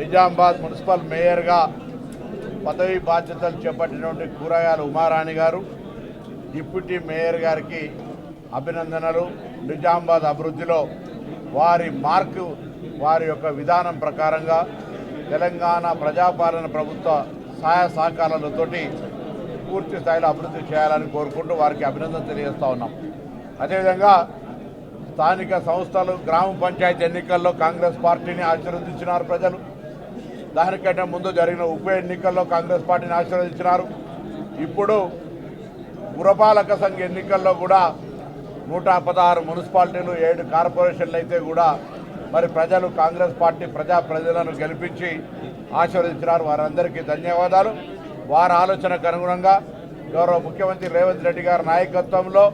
Nizamabad municipal మేయర్గా పదవి బాధ్యతలు చేపట్టినటువంటి కూరగాయల ఉమారాణి గారు, డిప్యూటీ మేయర్ గారికి అభినందనలు. నిజామాబాద్ అభివృద్ధిలో వారి మార్కు, వారి యొక్క విధానం ప్రకారంగా తెలంగాణ ప్రజాపాలన ప్రభుత్వ సహాయ సహకారాలతోటి పూర్తి స్థాయిలో అభివృద్ధి చేయాలని కోరుకుంటూ వారికి అభినందన తెలియజేస్తూ ఉన్నాం. అదేవిధంగా స్థానిక సంస్థలు, గ్రామ పంచాయతీ ఎన్నికల్లో కాంగ్రెస్ పార్టీని ఆశీర్వదించినారు ప్రజలు. దానికంటే ముందు జరిగిన ఉప ఎన్నికల్లో కాంగ్రెస్ పార్టీని ఆశీర్వదించినారు. ఇప్పుడు పురపాలక సంఘ ఎన్నికల్లో కూడా 116 మున్సిపాలిటీలు, 7 కార్పొరేషన్లు అయితే కూడా మరి ప్రజలు కాంగ్రెస్ పార్టీ ప్రజలను గెలిపించి ఆశీర్వదించినారు. వారందరికీ ధన్యవాదాలు. వారి ఆలోచనకు అనుగుణంగా గౌరవ ముఖ్యమంత్రి రేవంత్ రెడ్డి గారి నాయకత్వంలో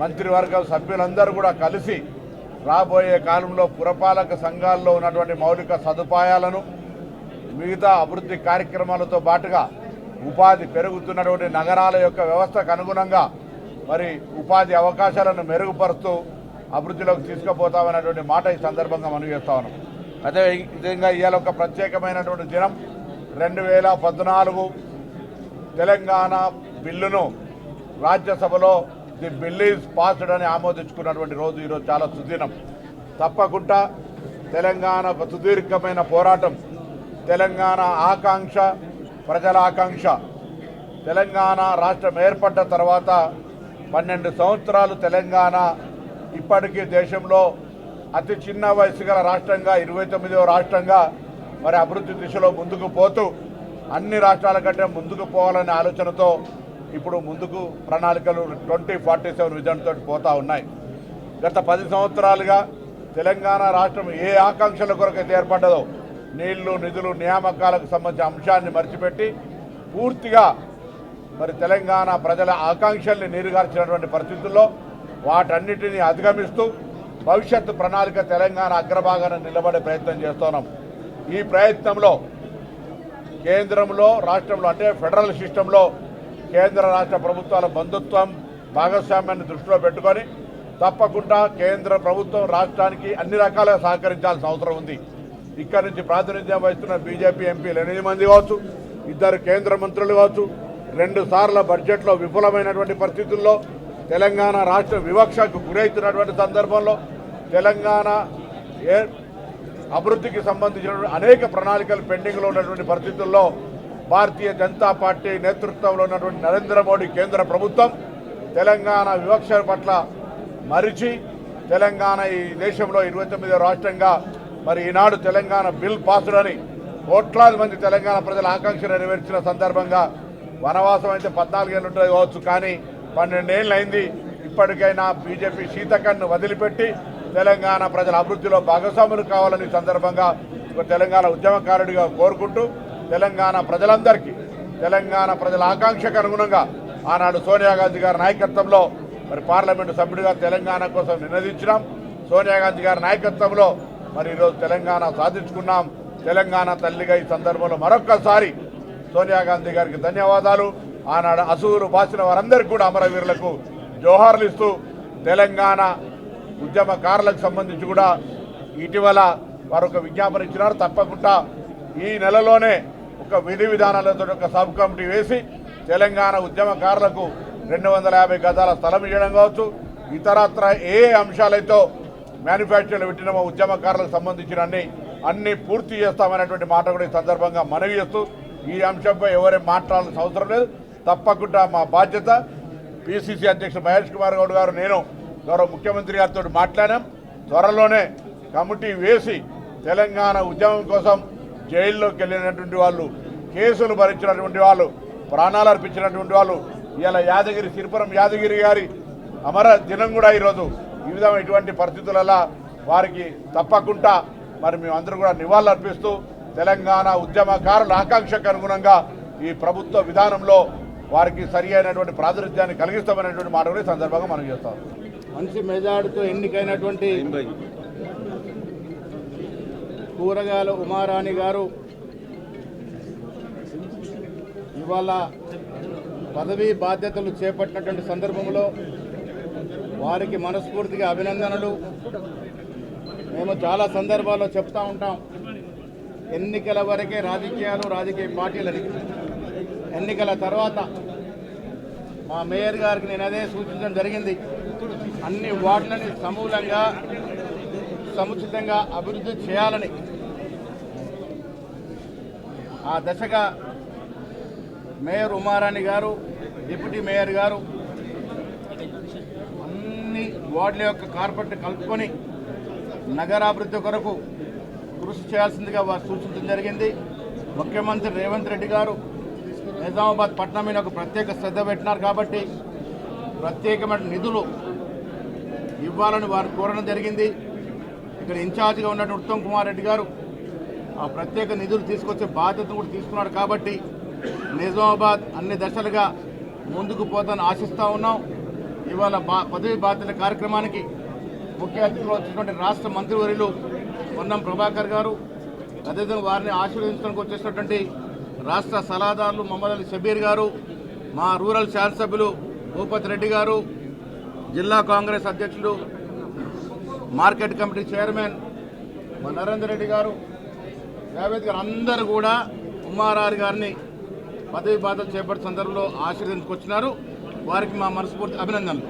మంత్రివర్గ సభ్యులందరూ కూడా కలిసి రాబోయే కాలంలో పురపాలక సంఘాల్లో ఉన్నటువంటి మౌలిక సదుపాయాలను, మిగతా అభివృద్ధి కార్యక్రమాలతో పాటుగా ఉపాధి పెరుగుతున్నటువంటి నగరాల యొక్క వ్యవస్థకు అనుగుణంగా మరి ఉపాధి అవకాశాలను మెరుగుపరుస్తూ అభివృద్ధిలోకి తీసుకుపోతామనేటువంటి మాట ఈ సందర్భంగా మనం చేస్తా ఉన్నాం. అదేవిధంగా ఇవాళ ఒక ప్రత్యేకమైనటువంటి దినం. 2014 తెలంగాణ బిల్లును రాజ్యసభలో ది బిల్ ఈజ్ పాస్డ్ అని ఆమోదించుకున్నటువంటి రోజు ఈరోజు చాలా సుదినం. తప్పకుండా తెలంగాణ ఒక సుదీర్ఘమైన పోరాటం, తెలంగాణ ఆకాంక్ష, ప్రజల ఆకాంక్ష. తెలంగాణ రాష్ట్రం ఏర్పడ్డ తర్వాత 12 సంవత్సరాలు తెలంగాణ ఇప్పటికీ దేశంలో అతి చిన్న వయసు గల రాష్ట్రంగా, 29వ రాష్ట్రంగా మరి అభివృద్ధి దిశలో ముందుకు పోతూ అన్ని రాష్ట్రాల కంటే ముందుకు పోవాలనే ఆలోచనతో ఇప్పుడు ముందుకు ప్రణాళికలు 2047 విజన్తో పోతూ ఉన్నాయి. గత 10 సంవత్సరాలుగా తెలంగాణ రాష్ట్రం ఏ ఆకాంక్షల కొరకైతే ఏర్పడ్డదో, నీళ్లు, నిధులు, నియామకాలకు సంబంధించిన అంశాన్ని మర్చిపెట్టి పూర్తిగా మరి తెలంగాణ ప్రజల ఆకాంక్షల్ని నీరుగార్చినటువంటి పరిస్థితుల్లో వాటన్నిటినీ అధిగమిస్తూ భవిష్యత్తు ప్రణాళిక తెలంగాణ అగ్రభాగాన నిలబడే ప్రయత్నం చేస్తున్నాం. ఈ ప్రయత్నంలో కేంద్రంలో, రాష్ట్రంలో అంటే ఫెడరల్ సిస్టంలో కేంద్ర రాష్ట్ర ప్రభుత్వాల బంధుత్వం, భాగస్వామ్యాన్ని దృష్టిలో పెట్టుకొని తప్పకుండా కేంద్ర ప్రభుత్వం రాష్ట్రానికి అన్ని రకాలుగా సహకరించాల్సిన అవసరం ఉంది. ఇక్కడి నుంచి ప్రాతినిధ్యం వహిస్తున్న బీజేపీ ఎంపీలు 8 మంది కావచ్చు, 2 కేంద్ర మంత్రులు కావచ్చు, 2 సార్ల బడ్జెట్లో విఫలమైనటువంటి పరిస్థితుల్లో, తెలంగాణ రాష్ట్ర వివక్షకు గురవుతున్నటువంటి సందర్భంలో, తెలంగాణ అభివృద్ధికి సంబంధించినటువంటి అనేక ప్రణాళికలు పెండింగ్లో ఉన్నటువంటి పరిస్థితుల్లో భారతీయ జనతా పార్టీ నేతృత్వంలో ఉన్నటువంటి నరేంద్ర మోడీ కేంద్ర ప్రభుత్వం తెలంగాణ వివక్ష పట్ల మరిచి తెలంగాణ ఈ దేశంలో 29వ రాష్ట్రంగా మరి ఈనాడు తెలంగాణ బిల్ పాస్డ్ అని కోట్లాది మంది తెలంగాణ ప్రజల ఆకాంక్ష నెరవేర్చిన సందర్భంగా వనవాసం అయితే 14 ఏళ్ళు ఉంటుంది కావచ్చు, కానీ 12 ఏళ్ళు అయింది. ఇప్పటికైనా బీజేపీ శీతకన్ను వదిలిపెట్టి తెలంగాణ ప్రజల అభివృద్ధిలో భాగస్వాములు కావాలని సందర్భంగా ఒక తెలంగాణ ఉద్యమకారుడిగా కోరుకుంటూ తెలంగాణ ప్రజలందరికీ, తెలంగాణ ప్రజల ఆకాంక్షకు అనుగుణంగా ఆనాడు సోనియా గాంధీ గారి నాయకత్వంలో మరి పార్లమెంటు సభ్యుడిగా తెలంగాణ కోసం నినదించినాం. సోనియా గాంధీ గారి నాయకత్వంలో మరి ఈరోజు తెలంగాణ సాధించుకున్నాం. తెలంగాణ తల్లిగా ఈ సందర్భంలో మరొక్కసారి సోనియా గాంధీ గారికి ధన్యవాదాలు. ఆనాడు అసూరు బాసిన వారందరికీ కూడా అమరవీరులకు జోహార్లు ఇస్తూ తెలంగాణ ఉద్యమకారులకు సంబంధించి కూడా ఇటీవల వారు ఒక విజ్ఞాపన ఇచ్చినారు. తప్పకుండా ఈ నెలలోనే ఒక విధి విధానాలతో ఒక సబ్ కమిటీ వేసి తెలంగాణ ఉద్యమకారులకు 250 గజాల స్థలం ఇవ్వడం కావచ్చు, ఇతరత్ర ఏ అంశాలైతే మ్యానుఫ్యాక్చర్లు పెట్టినామో ఉద్యమకారులకు సంబంధించిన అన్ని పూర్తి చేస్తామనేటువంటి మాట కూడా ఈ సందర్భంగా మనవి చేస్తూ ఈ అంశంపై ఎవరేం మాట్లాడాల్సిన అవసరం లేదు. తప్పకుండా మా బాధ్యత. పిసిసి అధ్యక్షుడు మహేష్ కుమార్ గౌడ్ గారు, నేను గౌరవ ముఖ్యమంత్రి గారితో మాట్లాడాం. త్వరలోనే కమిటీ వేసి తెలంగాణ ఉద్యమం కోసం జైల్లోకి వెళ్ళినటువంటి వాళ్ళు, కేసులు భరించినటువంటి వాళ్ళు, ప్రాణాలు అర్పించినటువంటి వాళ్ళు, ఇలా యాదగిరి సిరిపురం యాదగిరి గారి అమర దినం కూడా ఈరోజు. ఈ విధంగా ఇటువంటి పరిస్థితులలో వారికి తప్పకుండా మరి మేమందరూ కూడా నివాళులు అర్పిస్తూ తెలంగాణ ఉద్యమకారుల ఆకాంక్షకు అనుగుణంగా ఈ ప్రభుత్వ విధానంలో వారికి సరి అయినటువంటి ప్రాతినిధ్యాన్ని కలిగిస్తామనేటువంటి మాట కూడా ఈ సందర్భంగా మనం చేస్తాం. మంచి మెజార్టీతో ఎన్నికైనటువంటి కూరగాయల ఉమారాణి గారు ఇవాళ పదవీ బాధ్యతలు చేపట్టినటువంటి సందర్భంలో వారికి మనస్ఫూర్తిగా అభినందనలు. మేము చాలా సందర్భాల్లో చెప్తూ ఉంటాం, ఎన్నికల వరకే రాజకీయాలు, రాజకీయ పార్టీలని. ఎన్నికల తర్వాత మా మేయర్ గారికి నేను అదే సూచించడం జరిగింది. అన్ని వార్డులని సమూలంగా సముచితంగా అభివృద్ధి చేయాలని. ఆ దశగా మేయర్ ఉమారాణి గారు, డిప్యూటీ మేయర్ గారు అన్ని వార్డుల యొక్క కార్పొరేట్ కలుపుకొని నగరాభివృద్ధి కొరకు కృషి చేయాల్సిందిగా వారు సూచించడం జరిగింది. ముఖ్యమంత్రి రేవంత్ రెడ్డి గారు నిజామాబాద్ పట్టణం మీద ఒక ప్రత్యేక శ్రద్ధ పెట్టినారు కాబట్టి ప్రత్యేకమైన నిధులు ఇవ్వాలని వారు కోరడం జరిగింది. ఇక్కడ ఇన్ఛార్జిగా ఉన్నటువంటి ఉత్తమ్ కుమార్ రెడ్డి గారు ఆ ప్రత్యేక నిధులు తీసుకొచ్చే బాధ్యతను కూడా తీసుకున్నారు కాబట్టి నిజామాబాద్ అన్ని దశలుగా ముందుకు పోతానని ఆశిస్తూ ఉన్నాం. ఇవాళ పదవి బాధ్యతల కార్యక్రమానికి ముఖ్య అతిథులు వచ్చినటువంటి రాష్ట్ర మంత్రివర్యులు పొన్నం ప్రభాకర్ గారు, అదేవిధంగా వారిని ఆశీర్వదించడానికి వచ్చేసినటువంటి రాష్ట్ర సలహాదారులు మొహమ్మద్ అలీ షబీర్ గారు, మా రూరల్ శాసనసభ్యులు భూపతి రెడ్డి గారు, జిల్లా కాంగ్రెస్ అధ్యక్షులు మార్కెట్ కమిటీ చైర్మన్ మా నరేందర్ రెడ్డి గారు, జావేద్ గారు అందరూ కూడా ఉమారారి గారిని పదవి బాధ్యతలు చేపట్టే సందర్భంలో ఆశీర్వదించుకొచ్చినారు. వారికి మా మనస్ఫూర్తి అభినందనలు.